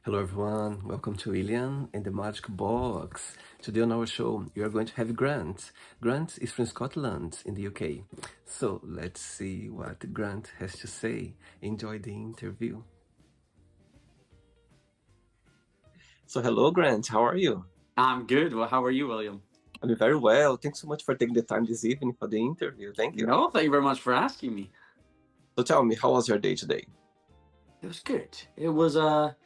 Hello everyone, welcome to William and the Magic Box. Today on our show, you are going to have Grant. Grant is from Scotland in the UK. So let's see what Grant has to say. Enjoy the interview. So hello Grant, how are you? I'm good. Well, how are you, William? I'm very well. Thanks so much for taking the time this evening for the interview. Thank you. No, thank you very much for asking me. So tell me, how was your day today? It was good. It was a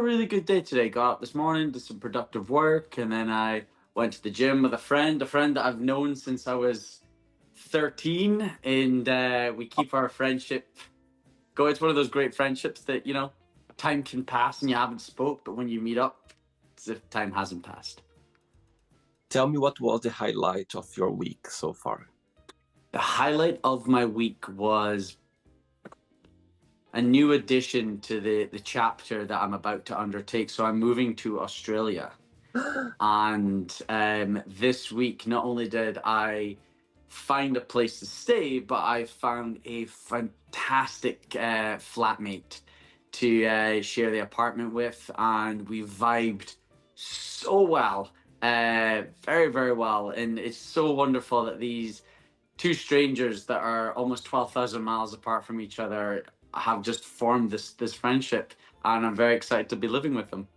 really good day today. Got up this morning, did some productive work, and then I went to the gym with a friend that I've known since I was 13, and we keep our friendship going. It's one of those great friendships that time can pass and you haven't spoke, but when you meet up, it's as if time hasn't passed. Tell me, what was the highlight of your week so far? The highlight of my week was a new addition to the chapter that I'm about to undertake. So I'm moving to Australia. And this week, not only did I find a place to stay, but I found a fantastic flatmate to share the apartment with. And we vibed so well, very, very well. And it's so wonderful that these two strangers that are almost 12,000 miles apart from each other have just formed this friendship, and I'm very excited to be living with them.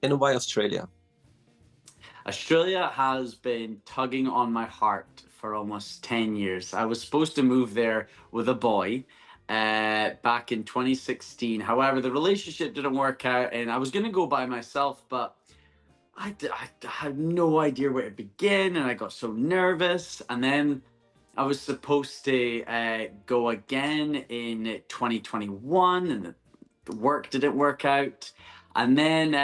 And why Australia? Australia has been tugging on my heart for almost 10 years. I was supposed to move there with a boy back in 2016. However, the relationship didn't work out, and I was going to go by myself, but I had no idea where to begin, and I got so nervous. And then I was supposed to go again in 2021, and the work didn't work out. And then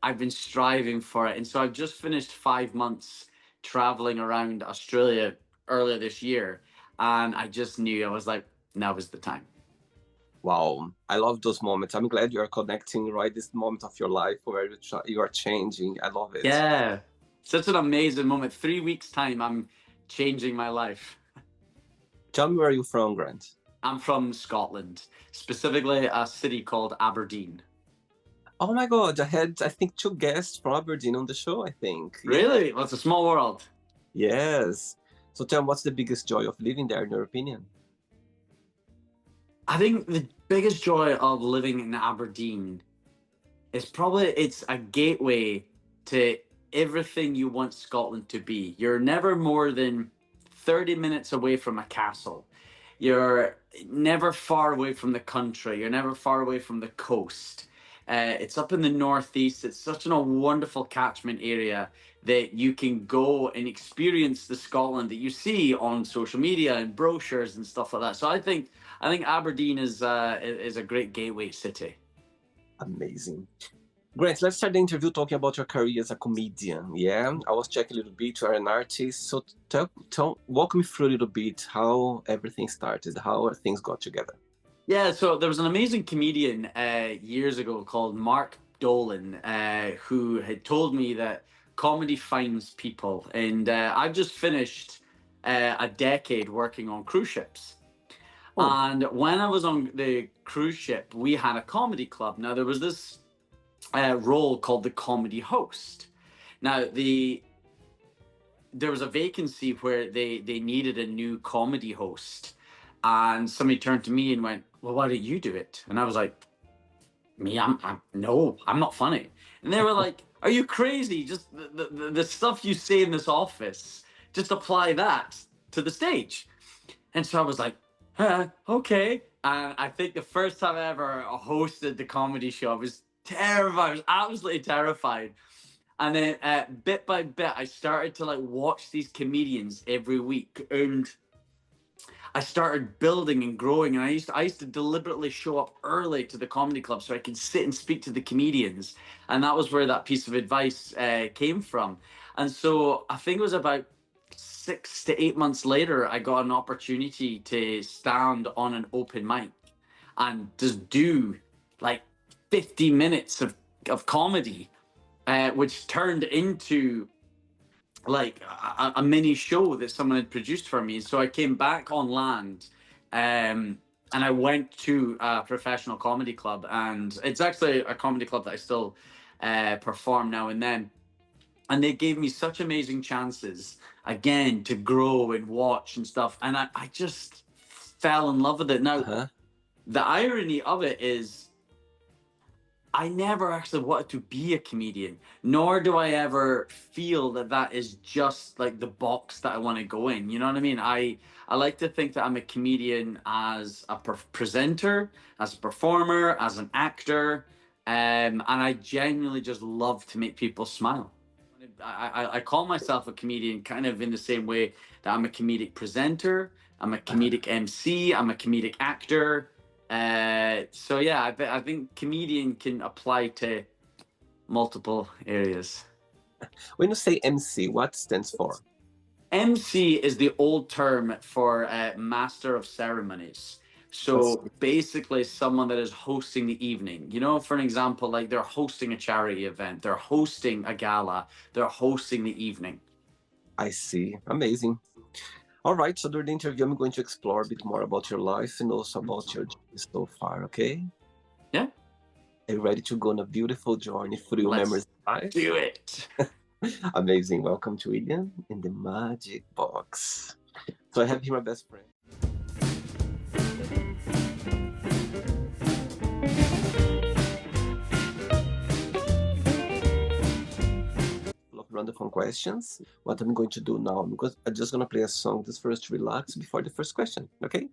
I've been striving for it. And so I've just finished 5 months traveling around Australia earlier this year. And I just knew, I was like, now is the time. Wow, I love those moments. I'm glad you are connecting right this moment of your life where you are changing. I love it. Yeah, such an amazing moment. 3 weeks time, I'm changing my life. Tell me, where are you from, Grant? I'm from Scotland, specifically a city called Aberdeen. Oh my God, I think, two guests from Aberdeen on the show, I think. Really? Well, it's a small world. Yes. So tell me, what's the biggest joy of living there, in your opinion? I think the biggest joy of living in Aberdeen is probably it's a gateway to everything you want Scotland to be. You're never more than 30 minutes away from a castle. You're never far away from the country. You're never far away from the coast. It's up in the northeast. It's such a wonderful catchment area that you can go and experience the Scotland that you see on social media and brochures and stuff like that. So I think Aberdeen is a great gateway city. Amazing. Grant, let's start the interview talking about your career as a comedian. Yeah, I was checking a little bit. You are an artist, so walk me through a little bit how everything started, how things got together. Yeah, so there was an amazing comedian years ago called Mark Dolan who had told me that comedy finds people, and I've just finished a decade working on cruise ships. Oh. And when I was on the cruise ship, we had a comedy club. Now, there was this role called the comedy host. Now, there was a vacancy where they needed a new comedy host. And somebody turned to me and went, well, why don't you do it? And I was like, me? No, I'm not funny. And they were like, are you crazy? Just the stuff you say in this office, just apply that to the stage. And so I was like, okay. And I think the first time I ever hosted the comedy show, I was terrified. I was absolutely terrified. And then bit by bit, I started to watch these comedians every week, and I started building and growing. And I used to deliberately show up early to the comedy club so I could sit and speak to the comedians. And that was where that piece of advice came from. And so I think it was about 6 to 8 months later, I got an opportunity to stand on an open mic and just do 50 minutes of comedy, which turned into a mini show that someone had produced for me. So I came back on land, and and I went to a professional comedy club, and it's actually a comedy club that I still perform now and then. And they gave me such amazing chances again to grow and watch and stuff, and I just fell in love with it. Now, Uh-huh. the irony of it is I never actually wanted to be a comedian, nor do I ever feel that that is just like the box that I want to go in. You know what I mean? I like to think that I'm a comedian as a presenter, as a performer, as an actor, and I genuinely just love to make people smile. I call myself a comedian kind of in the same way that I'm a comedic presenter, I'm a comedic MC, I'm a comedic actor. So yeah, I think comedian can apply to multiple areas. When you say MC, what stands for? MC is the old term for master of ceremonies. So basically, someone that is hosting the evening. You know, for an example, like they're hosting a charity event, they're hosting a gala, they're hosting the evening. I see. Amazing. All right, so during the interview, I'm going to explore a bit more about your life and also about your journey so far, okay? Yeah. Are you ready to go on a beautiful journey through your Let's memories of life? do it. Amazing. Welcome to William in the Magic Box. So I have here my best friend. Full of random questions. What I'm going to do now, because I'm just gonna play a song just for us to relax before the first question, okay?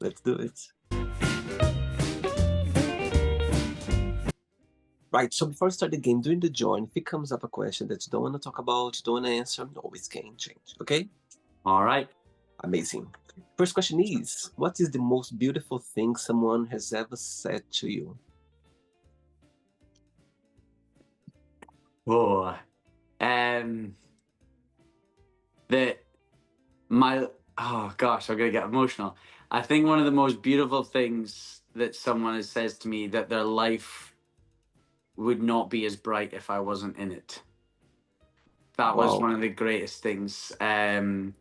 Let's do it. Right, so before I start the game, during the join, if it comes up a question that you don't want to talk about, don't want to answer, always can change, okay? All right. Amazing. First question is, what is the most beautiful thing someone has ever said to you? Oh, oh gosh, I'm gonna get emotional. I think one of the most beautiful things that someone has says to me that their life would not be as bright if I wasn't in it. That was Wow. one of the greatest things. And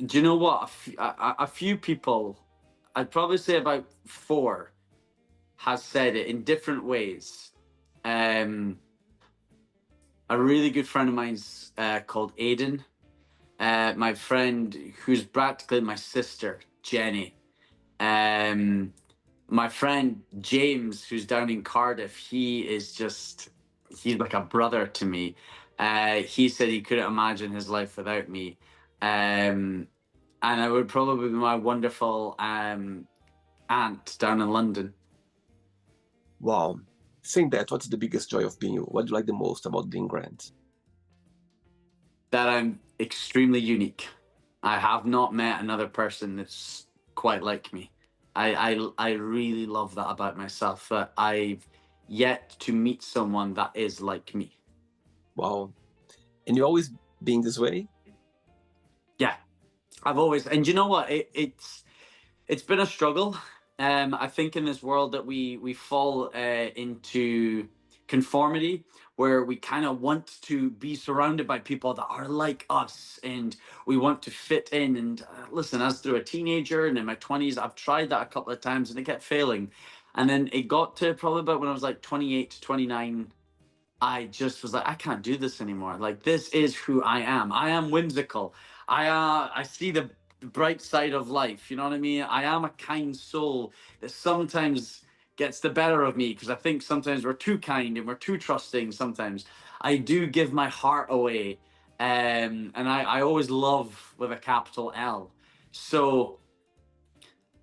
do you know what? A few people, I'd probably say about 4, has said it in different ways. A really good friend of mine's called Aiden. My friend, who's practically my sister, Jenny. My friend James, who's down in Cardiff, he's like a brother to me. He said he couldn't imagine his life without me. And I would probably be my wonderful aunt down in London. Wow. Saying that, what's the biggest joy of being you? What do you like the most about being Grant? That I'm extremely unique. I have not met another person that's quite like me. I really love that about myself, that I've yet to meet someone that is like me. Wow. And you always being this way? Yeah, I've always, and you know what? It's been a struggle. I think in this world that we fall into conformity, where we kind of want to be surrounded by people that are like us, and we want to fit in. And listen, as through a teenager and in my 20s, I've tried that a couple of times and it kept failing. And then it got to probably about when I was like 28 to 29. I just was like, I can't do this anymore. Like, this is who I am. I am whimsical. I see the bright side of life. You know what I mean? I am a kind soul that sometimes gets the better of me, because I think sometimes we're too kind and we're too trusting. Sometimes I do give my heart away, and I always love with a capital L. So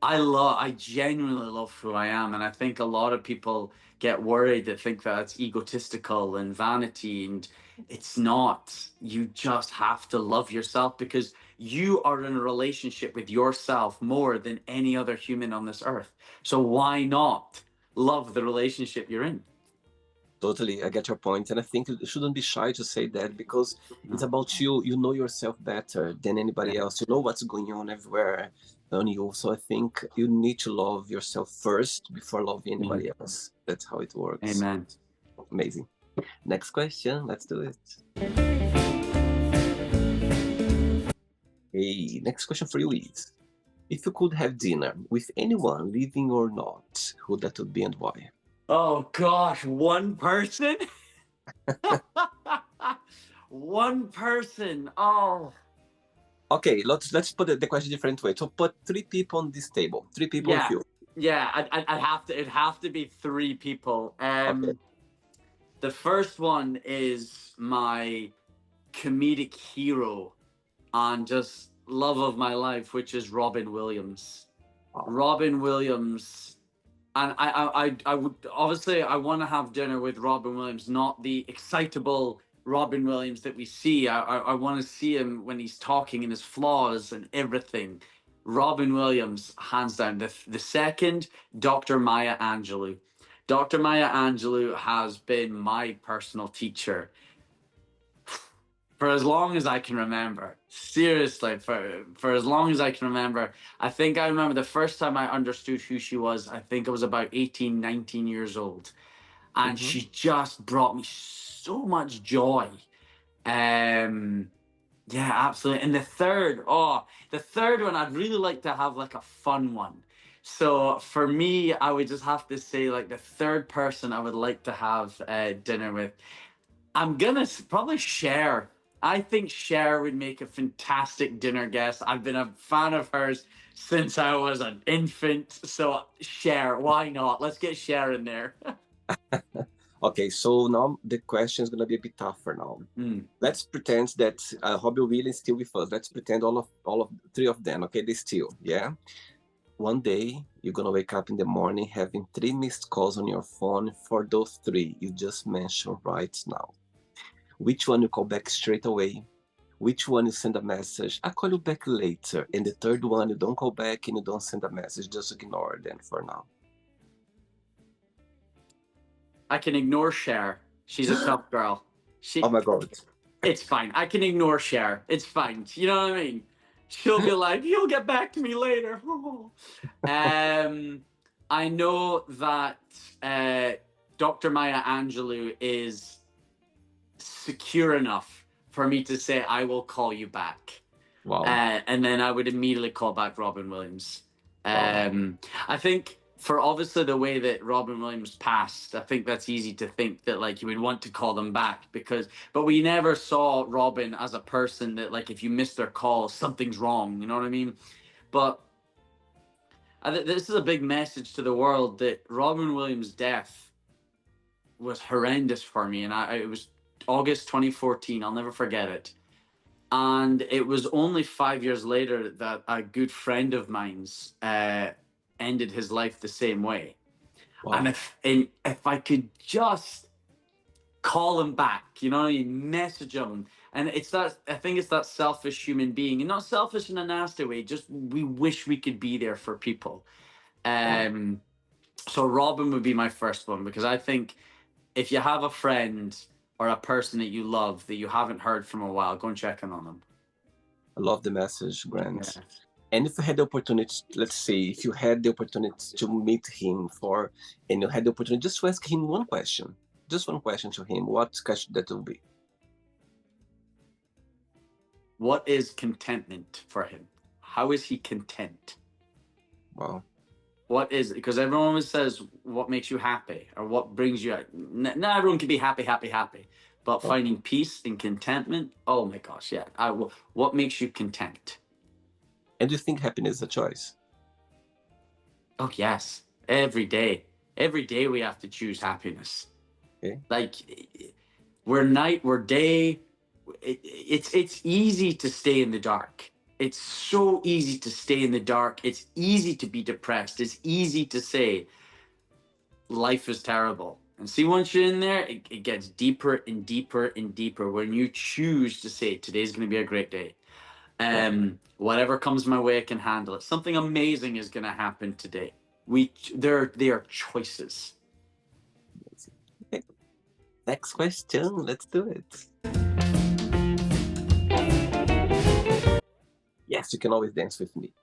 I genuinely love who I am, and I think a lot of people get worried that think that it's egotistical and vanity, and it's not. You just have to love yourself, because you are in a relationship with yourself more than any other human on this earth. So why not love the relationship you're in? Totally, I get your point, and I think you shouldn't be shy to say that, because it's about you. You know yourself better than anybody else. You know what's going on everywhere on you. So I think you need to love yourself first before loving anybody else. That's how it works. Amen. Amazing. Next question. Let's do it. Hey, next question for you is: If you could have dinner with anyone, living or not, who that would be and why? Oh gosh, one person? One person. Oh, Okay, let's put the question different way. So put three people on this table. Three people with yeah. you. Yeah, I'd have to it'd have to be three people. Okay. The first one is my comedic hero and just love of my life, which is Robin Williams. Wow. Robin Williams, and I would obviously I want to have dinner with Robin Williams, not the excitable Robin Williams that we see. I want to see him when he's talking and his flaws and everything. Robin Williams, hands down. The second, Dr. Maya Angelou. Dr. Maya Angelou has been my personal teacher for as long as I can remember. Seriously, for as long as I can remember. I think I remember the first time I understood who she was. I think I was about 18, 19 years old. And Mm-hmm. she just brought me so much joy. Um, yeah, absolutely. And the third one, I'd really like to have like a fun one. So for me, I would just have to say like the third person I would like to have dinner with. I'm gonna probably Cher. I think Cher would make a fantastic dinner guest. I've been a fan of hers since I was an infant. So Cher, why not? Let's get Cher in there. Okay, so now the question is gonna be a bit tougher now. Let's pretend that Robbie Williams is still with us. Let's pretend all of three of them. Okay, they still, yeah. One day you're gonna wake up in the morning having 3 missed calls on your phone for those three you just mentioned right now. Which one you call back straight away? Which one you send a message? I'll call you back later. And the third one you don't call back and you don't send a message. Just ignore them for now. I can ignore Cher. She's a tough girl. Oh my god. It's fine. I can ignore Cher. It's fine. You know what I mean? She'll be like, "You'll get back to me later." I know that Dr. Maya Angelou is secure enough for me to say, "I will call you back." Wow. And then I would immediately call back Robin Williams. Wow. I think for obviously the way that Robin Williams passed, I think that's easy to think that like you would want to call them back but we never saw Robin as a person that like if you miss their call, something's wrong. You know what I mean? But this is a big message to the world that Robin Williams' death was horrendous for me, and it was August 2014. I'll never forget it. And it was only 5 years later that a good friend of mine's ended his life the same way. Wow. And if I could just call him back, you know, you message him, and it's that I think it's that selfish human being, and not selfish in a nasty way. Just we wish we could be there for people. So Robin would be my first one because I think if you have a friend or a person that you love that you haven't heard from a while, go and check in on them. I love the message, Grant. Yeah. And if you had the opportunity, let's say, if you had the opportunity to meet him and you had the opportunity just to ask him one question to him, what question that will be? What is contentment for him? How is he content? Wow. What is it? Because everyone always says what makes you happy or what brings you out. Not everyone can be happy, but finding peace and contentment. Oh my gosh, yeah. What makes you content? And do you think happiness is a choice? Oh yes, every day we have to choose happiness. Okay. Like we're night, we're day. It's easy to stay in the dark. It's so easy to stay in the dark. It's easy to be depressed. It's easy to say life is terrible. And see, once you're in there, it gets deeper and deeper and deeper when you choose to say today's going to be a great day. Whatever comes my way, I can handle it. Something amazing is going to happen today. They are choices. Okay. Next question. Let's do it. Yes, you can always dance with me.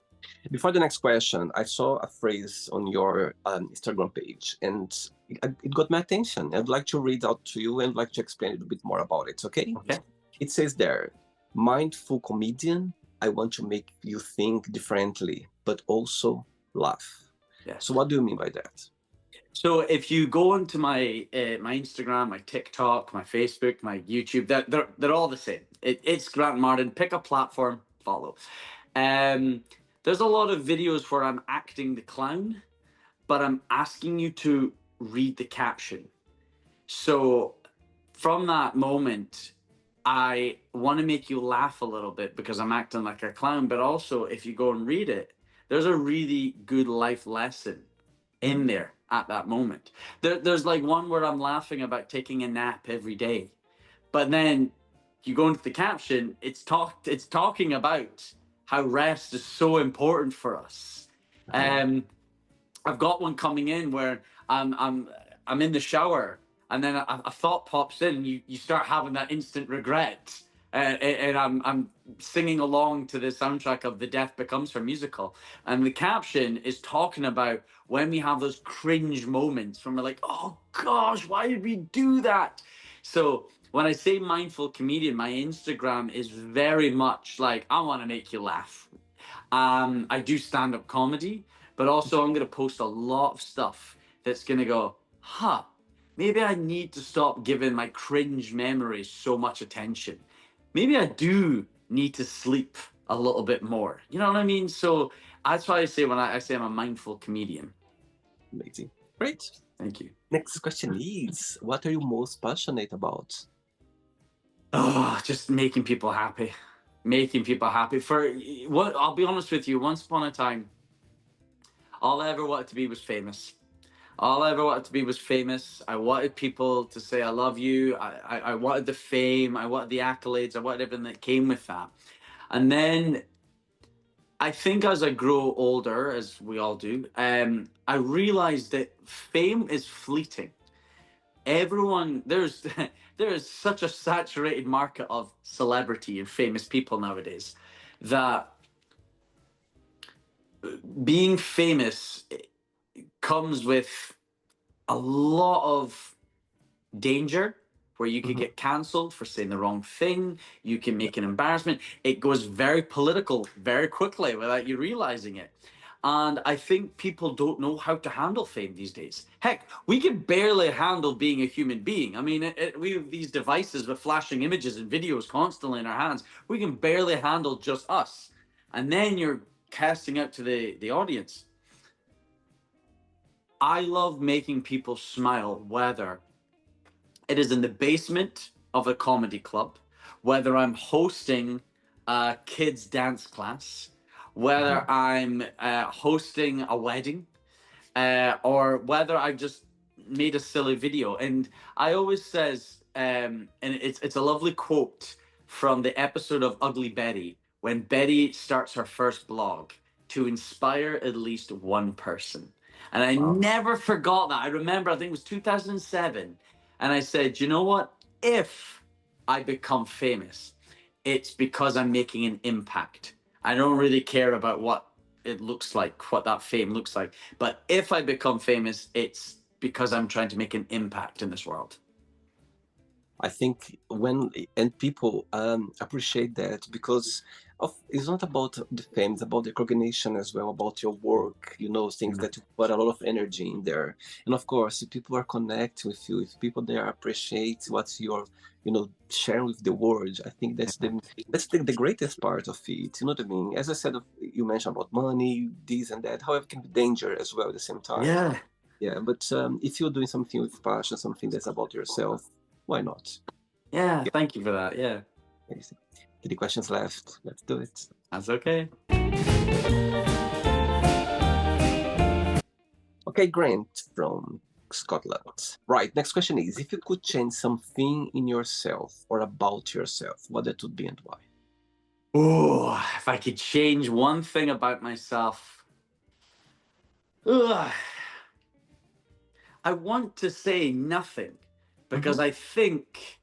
Before the next question, I saw a phrase on your Instagram page, and it got my attention. I'd like to read out to you and I'd like to explain a little bit more about it, okay? Okay. It says there, mindful comedian, I want to make you think differently. but also laugh. Yes. So what do you mean by that? So if you go into my my Instagram, my TikTok, my Facebook, my YouTube, they're all the same. It's Grant Martin. Pick a platform, follow. Um, there's a lot of videos where I'm acting the clown, but I'm asking you to read the caption. So from that moment, I want to make you laugh a little bit because I'm acting like a clown. But also, if you go and read it, there's a really good life lesson in there at that moment. There's like one where I'm laughing about taking a nap every day, but then you go into the caption, it's talking about how rest is so important for us. Um, I've got one coming in where I'm in the shower, and then a thought pops in. You start having that instant regret, and I'm singing along to the soundtrack of the Death Becomes Her musical, and the caption is talking about when we have those cringe moments when we're like, oh gosh, why did we do that? So when I say mindful comedian, my Instagram is very much like I want to make you laugh. I do stand up comedy, but also I'm going to post a lot of stuff that's going to go, huh, maybe I need to stop giving my cringe memories so much attention. Maybe I do need to sleep a little bit more. You know what I mean? So that's why I say when I say I'm a mindful comedian. Amazing. Great. Thank you. Next question is, what are you most passionate about? Oh, just making people happy. Making people happy. For what I'll be honest with you, once upon a time, all I ever wanted to be was famous. All I ever wanted to be was famous. I wanted people to say I love you. I wanted the fame. I wanted the accolades. I wanted everything that came with that. And then I think as I grow older, as we all do, I realized that fame is fleeting. Everyone, there's there is such a saturated market of celebrity and famous people nowadays that being famous comes with a lot of danger where you could get cancelled for saying the wrong thing. You can make an embarrassment. It goes very political very quickly without you realizing it. And I think people don't know how to handle fame these days. Heck, we can barely handle being a human being. I mean, we have these devices with flashing images and videos constantly in our hands. We can barely handle just us. And then you're casting out to the audience. I love making people smile, whether it is in the basement of a comedy club, whether I'm hosting a kids' dance class, whether I'm hosting a wedding, or whether I've just made a silly video. And I always says, and it's a lovely quote from the episode of Ugly Betty when Betty starts her first blog to inspire at least one person. And I never forgot that. I remember, I think it was 2007. And I said, you know what? If I become famous, it's because I'm making an impact. I don't really care about what it looks like, what that fame looks like. But if I become famous, it's because I'm trying to make an impact in this world. I think and people appreciate that because it's not about the fame, it's about the recognition as well, about your work, things that you put a lot of energy in there. And of course, if people are connecting with you, if people there appreciate what you're, sharing with the world, I think that's the greatest part of it. You know what I mean? As I said, you mentioned about money, this and that, however, it can be danger as well at the same time. Yeah. Yeah, but if you're doing something with passion, something that's about yourself, why not? Yeah, thank you for that. Yeah. Amazing. 3 questions left. Let's do it. That's okay. Okay, Grant from Scotland. Right, next question is, if you could change something in yourself or about yourself, what that would be and why? Oh, if I could change one thing about myself. Ugh. I want to say nothing because I think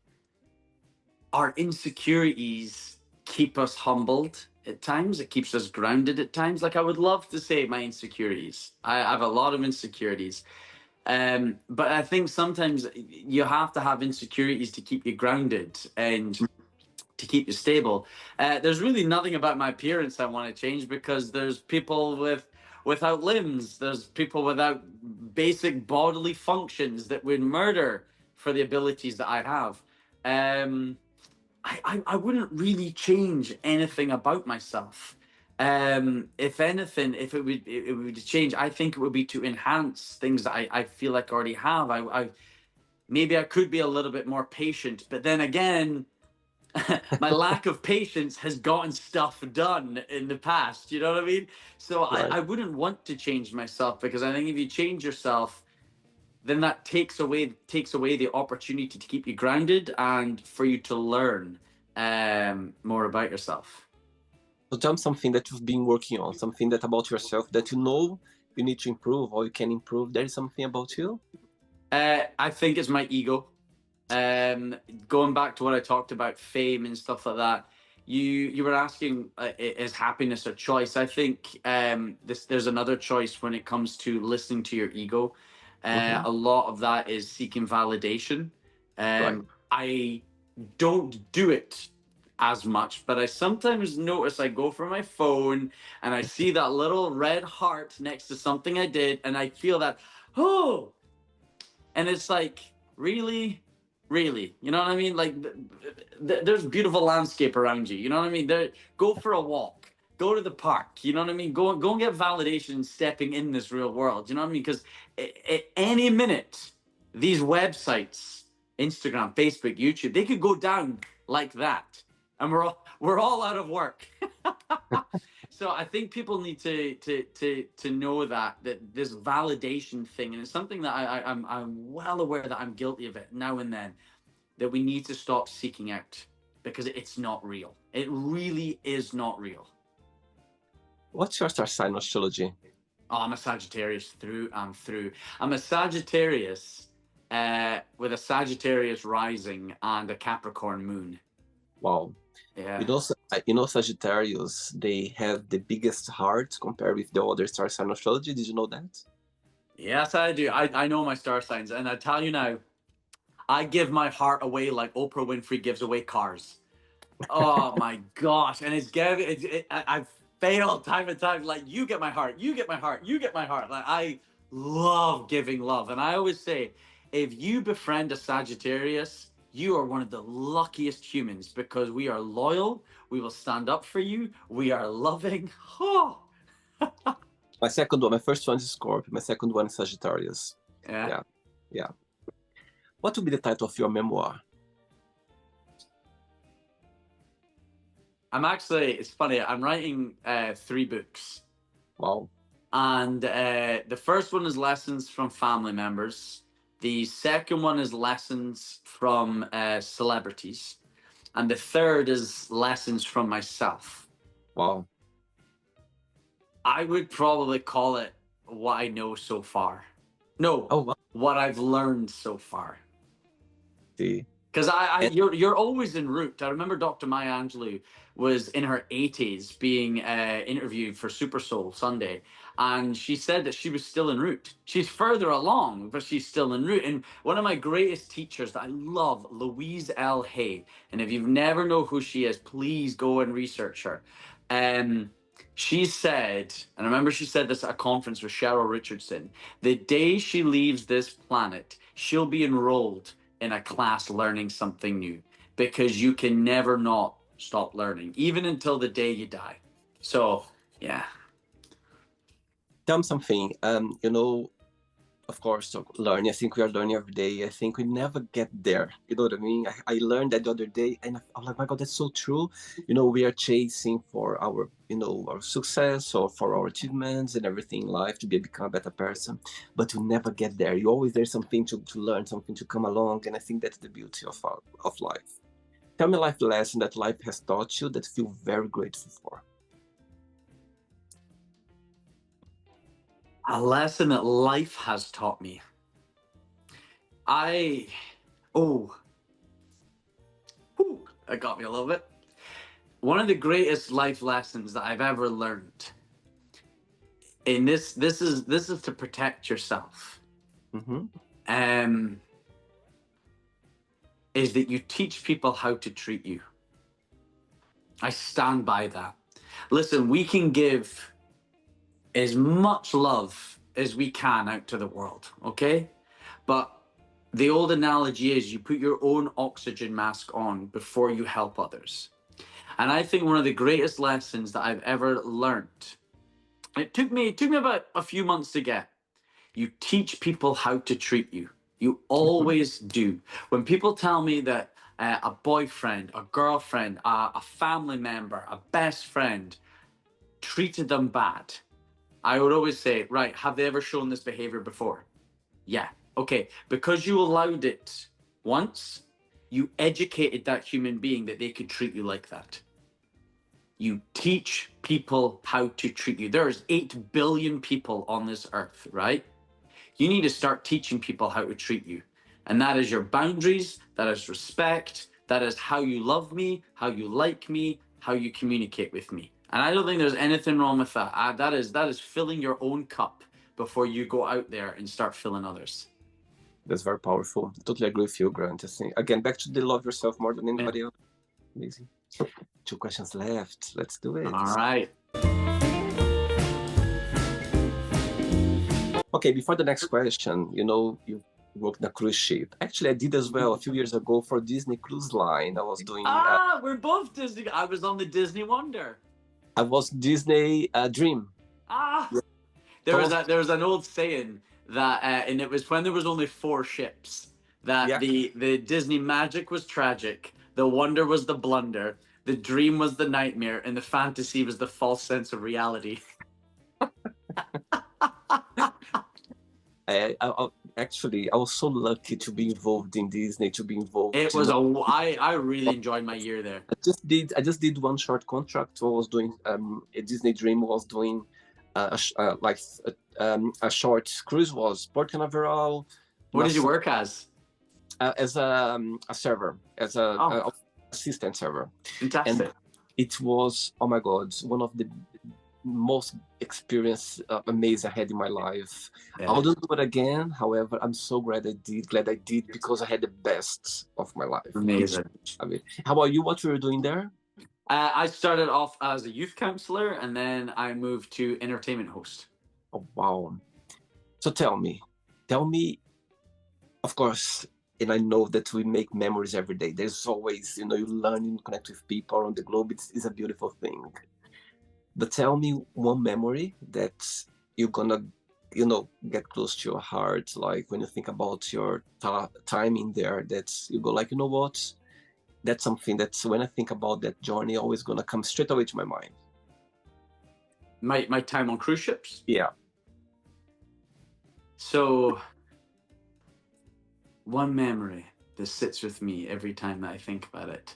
our insecurities keep us humbled at times. It keeps us grounded at times. Like I would love to say my insecurities. I have a lot of insecurities. But I think sometimes you have to have insecurities to keep you grounded and to keep you stable. There's really nothing about my appearance I want to change, because there's people without limbs, there's people without basic bodily functions that would murder for the abilities that I have. I wouldn't really change anything about myself. If anything, if it would change, I think it would be to enhance things that I feel like I already have. Maybe I could be a little bit more patient, but then again, my lack of patience has gotten stuff done in the past. You know what I mean? So Right. I wouldn't want to change myself, because I think if you change yourself, then that takes away the opportunity to keep you grounded and for you to learn more about yourself. So tell me something that you've been working on, something that about yourself that you know you need to improve or you can improve. There is something about you? I think it's my ego. Going back to what I talked about, fame and stuff like that. You were asking, is happiness a choice? I think there's another choice when it comes to listening to your ego. Mm-hmm. A lot of that is seeking validation. Right. I don't do it as much, but I sometimes notice I go for my phone and I see that little red heart next to something I did, and I feel that, oh, and it's like, really, really, you know what I mean? Like, there's beautiful landscape around you, you know what I mean? Go for a walk, go to the park, you know what I mean? Go and get validation stepping in this real world, you know what I mean? Because at any minute, these websites, Instagram, Facebook, YouTube, they could go down like that, and we're all out of work. So I think people need to know that this validation thing, and it's something that I'm well aware that I'm guilty of it now and then, that we need to stop seeking out, because it's not real. It really is not real. What's your star sign astrology? Oh, I'm a Sagittarius through and through. I'm a Sagittarius with a Sagittarius rising and a Capricorn moon. Wow. Yeah. Sagittarius, they have the biggest heart compared with the other star sign astrology. Did you know that? Yes, I do. I know my star signs, and I tell you now, I give my heart away like Oprah Winfrey gives away cars. Oh my gosh! And I've failed time and time. Like, you get my heart, you get my heart, you get my heart. Like, I love giving love, and I always say, if you befriend a Sagittarius, you are one of the luckiest humans, because we are loyal. We will stand up for you. We are loving. Oh, My first one is Scorpio. My second one is Sagittarius. yeah. Yeah, yeah. What would be the title of your memoir? It's funny. I'm writing 3 books. Wow. And the first one is lessons from family members. The second one is lessons from celebrities. And the third is lessons from myself. Wow. I would probably call it what I know so far. No, Oh, wow. what I've learned so far. See. Because And you're always en route. I remember Dr. Maya Angelou was in her 80s being interviewed for Super Soul Sunday, and she said that she was still en route. She's further along, but she's still en route. And one of my greatest teachers that I love, Louise L. Hay, and if you've never know who she is, please go and research her. She said, and I remember she said this at a conference with Cheryl Richardson, the day she leaves this planet, she'll be enrolled in a class learning something new, because you can never not stop learning, even until the day you die. So, yeah. tell me something. Of course, learning. I think we are learning every day. I think we never get there. You know what I mean? I learned that the other day, and I'm like, my God, that's so true. We are chasing for our success or for our achievements and everything in life to become a better person, but you never get there. You always there's something to learn, something to come along, and I think that's the beauty of life. Tell me a life lesson that life has taught you that you feel very grateful for. A lesson that life has taught me. That got me a little bit. One of the greatest life lessons that I've ever learned, and this is to protect yourself. Mm-hmm. Is that you teach people how to treat you. I stand by that. Listen, we can give as much love as we can out to the world, okay? But the old analogy is you put your own oxygen mask on before you help others. And I think one of the greatest lessons that I've ever learned, it took me about a few months to get. You teach people how to treat you. You Mhm. always do. When people tell me that a boyfriend, a girlfriend, a family member, a best friend treated them bad, I would always say, right, have they ever shown this behavior before? Yeah. Okay. Because you allowed it once, you educated that human being that they could treat you like that. You teach people how to treat you. There's 8 billion people on this earth, right? You need to start teaching people how to treat you. And that is your boundaries, that is respect, that is how you love me, how you like me, how you communicate with me. And I don't think there's anything wrong with that. That is filling your own cup before you go out there and start filling others. That's very powerful. Totally agree with you, Grant. I think, again, back to the love yourself more than Yeah. anybody else. Amazing. 2 questions left. Let's do it. All right. Okay, before the next question, you worked in a cruise ship. Actually, I did as well a few years ago for Disney Cruise Line. I was doing, We're both Disney. I was on the Disney Wonder. I was Disney Dream. Ah, Yeah, there was those, an old saying that, and it was when there was only 4 ships, that yeah. the Disney magic was tragic, the wonder was the blunder, the dream was the nightmare, and the fantasy was the false sense of reality. Actually, I was so lucky to be involved in Disney, to be It involved. was I really enjoyed my year there. I just did one short contract. I was doing a Disney Dream was doing like a short cruise was Port Canaveral, What did you Nassau, work as? as a server, as Oh, a assistant server, and fantastic. it was, oh my god, one of the most experience amazing I had in my life. I Yeah, wouldn't do it again. However, I'm so glad I did because I had the best of my life. Literally. amazing. I mean, how about you? What were you doing there? I started off as a youth counselor, and then I moved to entertainment host. Oh wow. So tell me, of course, and I know that we make memories every day. There's always, you learn and connect with people around the globe. It's a beautiful thing. But tell me one memory that you're gonna, get close to your heart. Like when you think about your time in there, that you go like, you know what? That's something that's when I think about that journey, always gonna come straight away to my mind. My time on cruise ships. Yeah. So one memory that sits with me every time that I think about it.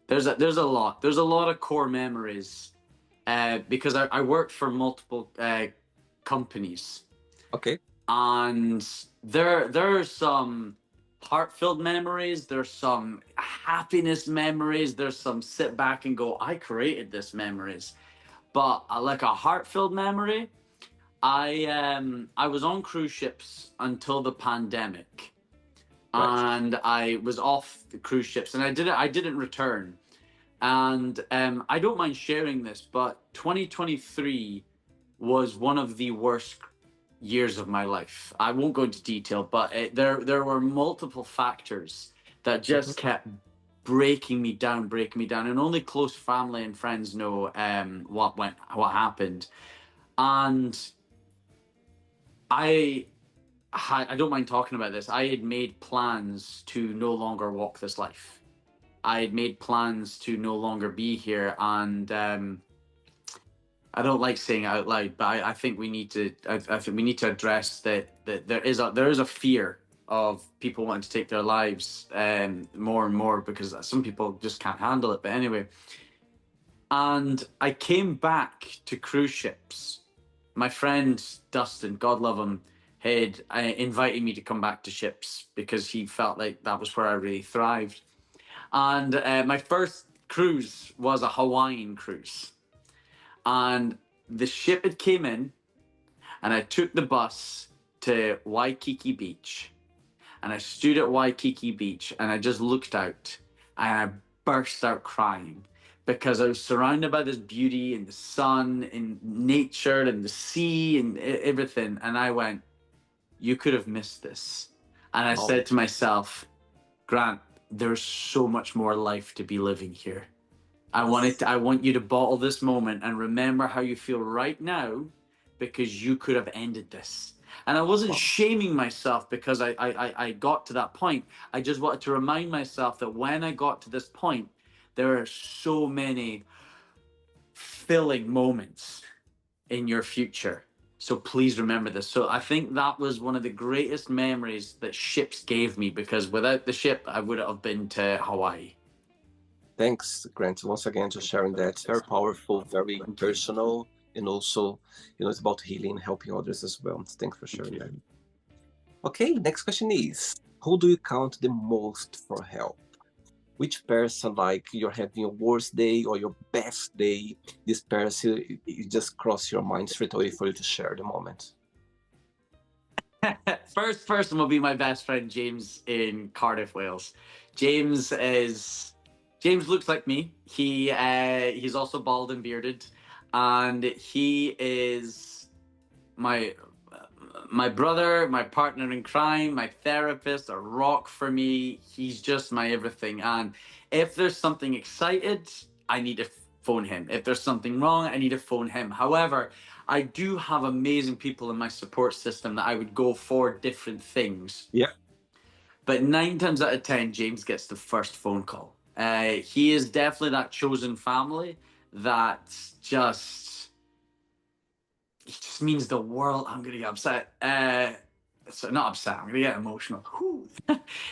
There's a lot of core memories, because I worked for multiple companies, Okay. and there are some heart-filled memories, there's some happiness memories, there's some sit back and go, I created this memories. But like a heart-filled memory, I was on cruise ships until the pandemic, Right. and I was off the cruise ships, and I didn't return. And I don't mind sharing this, but 2023 was one of the worst years of my life. I won't go into detail, but there were multiple factors that Mhm. just kept breaking me down, and only close family and friends know what happened. And I I don't mind talking about this. I had made plans to no longer walk this life. I had made plans to no longer be here, and I don't like saying it out loud, but I think we need to. I think we need to address that there is a fear of people wanting to take their lives, more and more, because some people just can't handle it. But anyway, and I came back to cruise ships. My friend Dustin, God love him, had invited me to come back to ships because he felt like that was where I really thrived. And my first cruise was a Hawaiian cruise. And the ship had came in, and I took the bus to Waikiki Beach. And I stood at Waikiki Beach, and I just looked out, and I burst out crying because I was surrounded by this beauty and the sun and nature and the sea and everything. And I went, you could have missed this. And I said to myself, Grant, there's so much more life to be living here. I want you to bottle this moment and remember how you feel right now, because you could have ended this. And I wasn't shaming myself because I got to that point. I just wanted to remind myself that when I got to this point, there are so many filling moments in your future. So please remember this. So I think that was one of the greatest memories that ships gave me, because without the ship, I wouldn't have been to Hawaii. Thanks, Grant, once again for sharing that. Very powerful, very personal, and also, it's about healing and helping others as well. Thanks for sharing that. Okay, next question is, who do you count the most for help? Which person, like you're having your worst day or your best day, this person, it just cross your mind straight away for you to share the moment? First person will be my best friend, James, in Cardiff, Wales. James looks like me. He's also bald and bearded, and he is my brother, my partner in crime, my therapist, a rock for me. He's just my everything. And if there's something excited, I need to phone him. If there's something wrong, I need to phone him. However, I do have amazing people in my support system that I would go for different things. Yeah. But 9 times out of 10, James gets the first phone call. He is definitely that chosen family that just, he just means the world. I'm going to get upset. So not upset, I'm going to get emotional.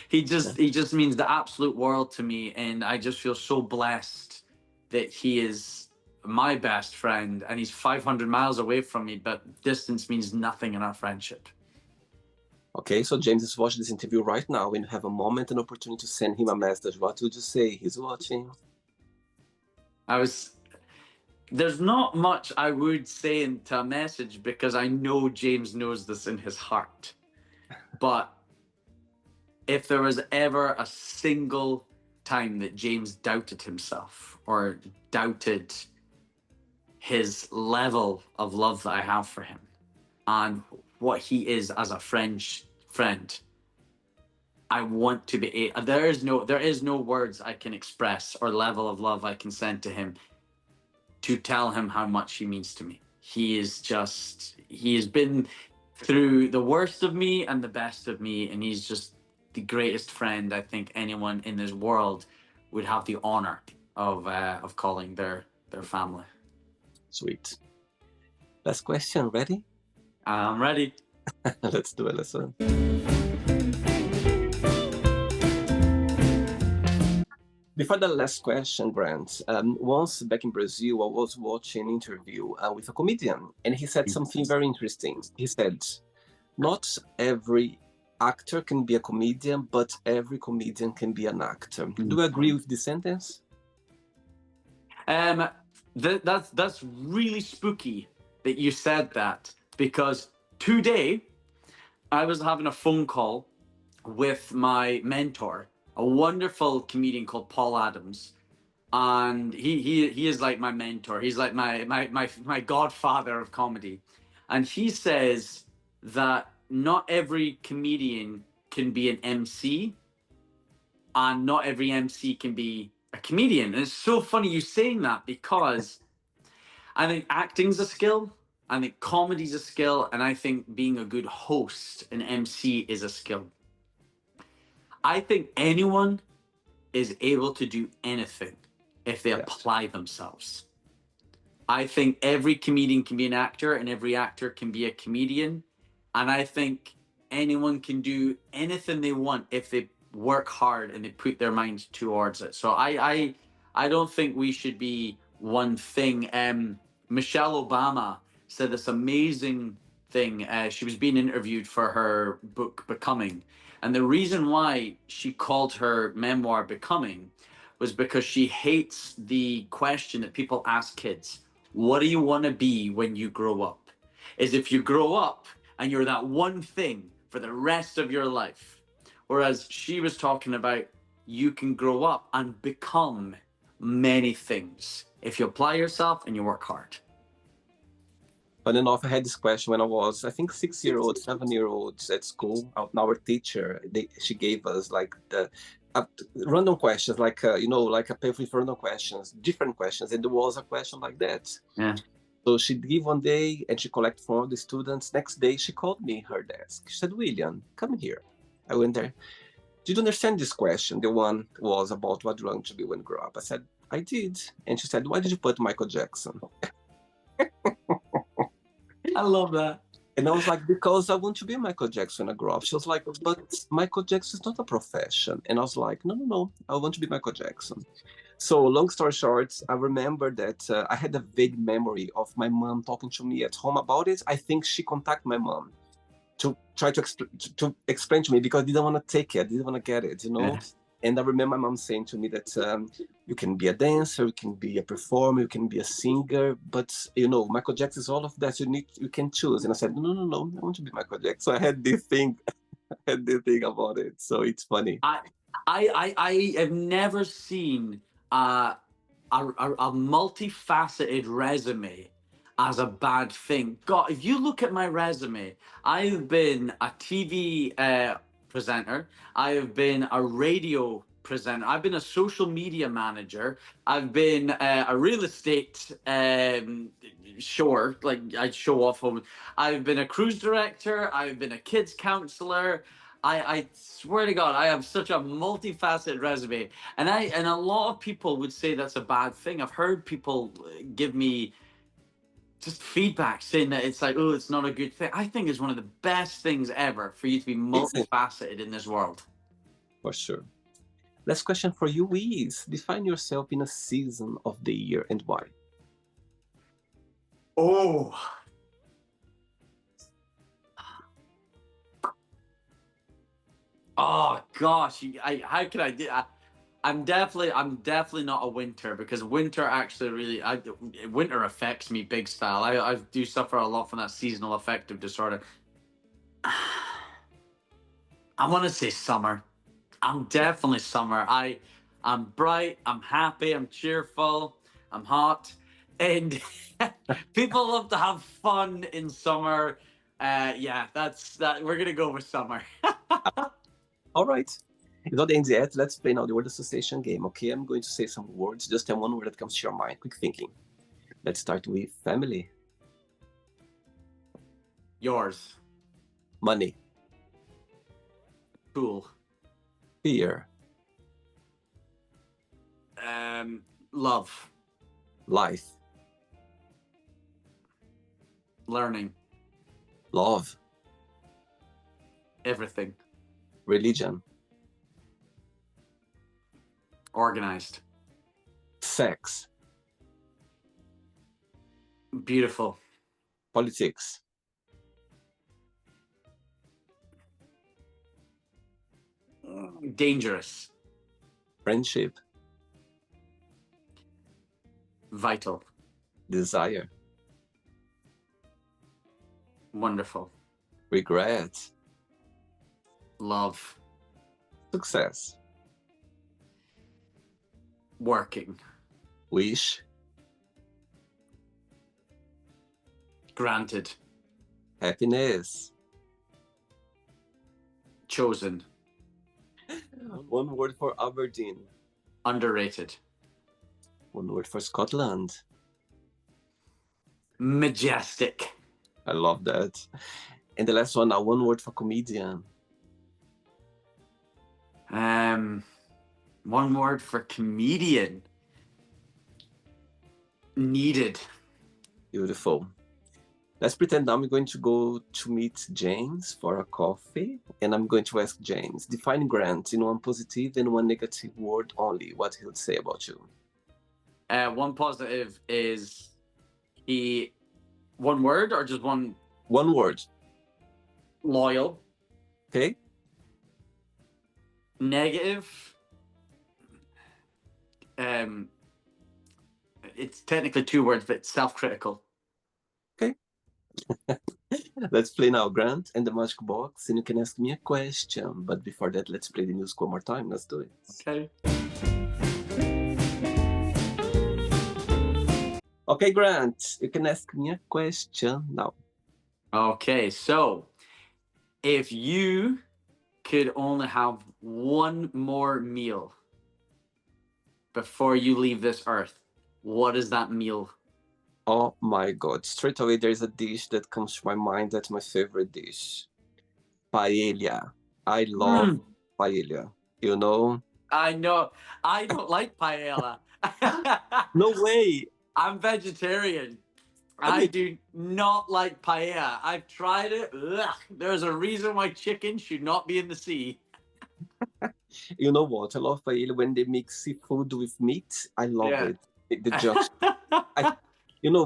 He just means the absolute world to me. And I just feel so blessed that he is my best friend, and he's 500 miles away from me, but distance means nothing in our friendship. Okay, so James is watching this interview right now, and you have a moment, an opportunity to send him a message. What would you say? He's watching. There's not much I would say into a message, because I know James knows this in his heart. But if there was ever a single time that James doubted himself or doubted his level of love that I have for him and what he is as a friend, I want to be. There is no words I can express or level of love I can send to him to tell him how much he means to me. He has been through the worst of me and the best of me, and he's just the greatest friend I think anyone in this world would have the honor of calling their family. Sweet. Last question. Ready? I'm ready. Let's do it. Listen. Before the last question, Grant, once back in Brazil, I was watching an interview with a comedian, and he said something very interesting. He said, not every actor can be a comedian, but every comedian can be an actor. Do you agree with this sentence? That's really spooky that you said that, because today I was having a phone call with my mentor, a wonderful comedian called Paul Adams, and he is like my mentor. He's like my godfather of comedy, and he says that not every comedian can be an MC, and not every MC can be a comedian. And it's so funny you saying that, because I think acting's a skill, I think comedy's a skill, and I think being a good host, an MC, is a skill. I think anyone is able to do anything if they apply themselves. I think every comedian can be an actor, and every actor can be a comedian. And I think anyone can do anything they want if they work hard and they put their mind towards it. So I don't think we should be one thing. Michelle Obama said this amazing thing. She was being interviewed for her book Becoming, and the reason why she called her memoir Becoming was because she hates the question that people ask kids: what do you want to be when you grow up? Is if you grow up and you're that one thing for the rest of your life. Whereas she was talking about you can grow up and become many things if you apply yourself and you work hard. Funny enough, I had this question when I was, I think, 6-year-old, 7-year-olds at school. Our teacher, she gave us like the random questions, like like a paper with random questions, different questions, and there was a question like that. Yeah. So she gave one day, and she collected from all the students. Next day, she called me her desk. She said, "William, come here." I went there. "Did you understand this question? The one was about what you want to be when you grow up." I said, "I did." And she said, "Why did you put Michael Jackson?" I love that. And I was like, "Because I want to be Michael Jackson when I grow up." She was like, "But Michael Jackson is not a profession." And I was like, "No, no, no, I want to be Michael Jackson." So long story short, I remember that I had a vague memory of my mom talking to me at home about it. I think she contacted my mom to try to explain to me, because I didn't want to take it, didn't want to get it, Yeah. And I remember my mom saying to me that you can be a dancer, you can be a performer, you can be a singer, but Michael Jackson is all of that. You can choose. And I said, no, no, no, I want to be Michael Jackson. So I had this thing, about it. So it's funny. I have never seen a multifaceted resume as a bad thing. God, if you look at my resume, I've been a TV presenter, I have been a radio presenter, I've been a social media manager, I've been a real estate shower, like I'd show off home. I've been a cruise director, I've been a kids counselor. I swear to God, I have such a multifaceted resume, and a lot of people would say that's a bad thing. I've heard people give me just feedback saying that it's like, oh, it's not a good thing. I think it's one of the best things ever for you to be multifaceted in this world. For sure. Last question for you is, define yourself in a season of the year and why. Oh. Oh gosh, how can I do? I'm definitely not a winter, because winter actually really winter affects me big style. I do suffer a lot from that seasonal affective disorder. I want to say summer. I'm definitely summer. I'm bright, I'm happy, I'm cheerful, I'm hot, and people love to have fun in summer. Yeah, that's that. We're gonna go with summer. All right. It's not the end yet. Let's play now the word association game. Okay, I'm going to say some words. Just tell one word that comes to your mind. Quick thinking. Let's start with family. Yours. Money. Cool. Fear. Love. Life. Learning. Love. Everything. Religion. Organized. Sex. Beautiful. Politics. Dangerous. Friendship. Vital. Desire. Wonderful. Regret. Love. Success. Working. Wish. Granted. Happiness. Chosen. One word for Aberdeen. Underrated. One word for Scotland. Majestic. I love that. And the last one now, one word for comedian. One word for comedian. Needed. Beautiful. Let's pretend now I'm going to go to meet James for a coffee, and I'm going to ask James, define Grant in one positive and one negative word only, what he would say about you. One positive is one word or just one? One word. Loyal. Okay. Negative. It's technically two words, but self-critical. Okay. Let's play now, Grant, and the magic box, and you can ask me a question. But before that, let's play the music one more time. Let's do it. Okay. Okay, Grant, you can ask me a question now. Okay, so if you could only have one more meal before you leave this earth, what is that meal? Oh my God, straight away there's a dish that comes to my mind. That's my favorite dish. Paella. I love Mm, paella. You know? I know. I don't like paella. No way. I'm vegetarian. I I mean, do not like paella. I've tried it. Ugh. There's a reason why chicken should not be in the sea. you know what? I love paella when they mix seafood with meat. I love Yeah. it. The junction. I,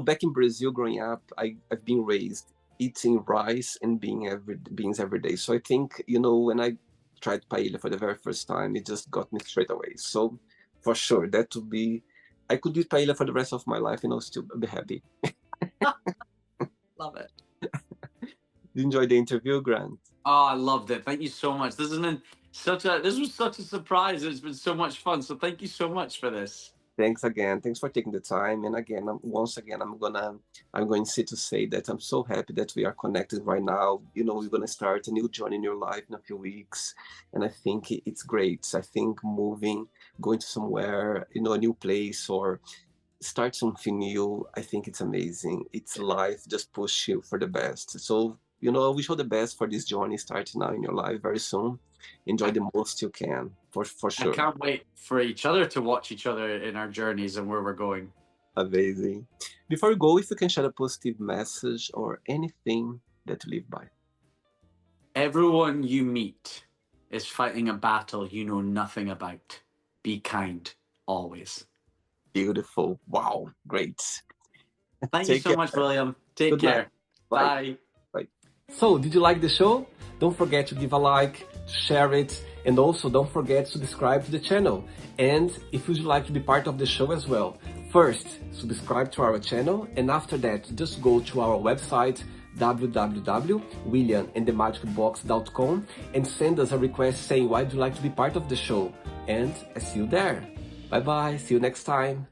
back in Brazil growing up, I've been raised eating rice and beans every day. So I think, when I tried paella for the very first time, it just got me straight away. So for sure, that would be, I could eat paella for the rest of my life and I'll still be happy. Love it. You enjoy the interview, Grant? Oh, I loved it. Thank you so much. This was such a surprise. It's been so much fun. So thank you so much for this. Thanks again. Thanks for taking the time. And again, once again, I'm going to say that I'm so happy that we are connected right now. We're gonna start a new journey in your life in a few weeks, and I think it's great. I think moving, going to somewhere, a new place or start something new. I think it's amazing. It's life. Just push you for the best. So I wish you all the best for this journey starting now in your life very soon. Enjoy I, the most you can, for I sure. can't wait for each other to watch each other in our journeys and where we're going. Amazing. Before we go, if you can share a positive message or anything that you live by. Everyone you meet is fighting a battle you know nothing about. Be kind always. Beautiful. Wow. Great. Thank you Take so care. much, William. Take Good night. care. Bye. Bye. Bye. So, did you like the show? Don't forget to give a like, to share it, and also don't forget to subscribe to the channel. And if you'd like to be part of the show as well, first, subscribe to our channel, and after that, just go to our website, www.williamandthemagicbox.com, and send us a request saying why would you like to be part of the show. And I see you there. Bye bye. See you next time.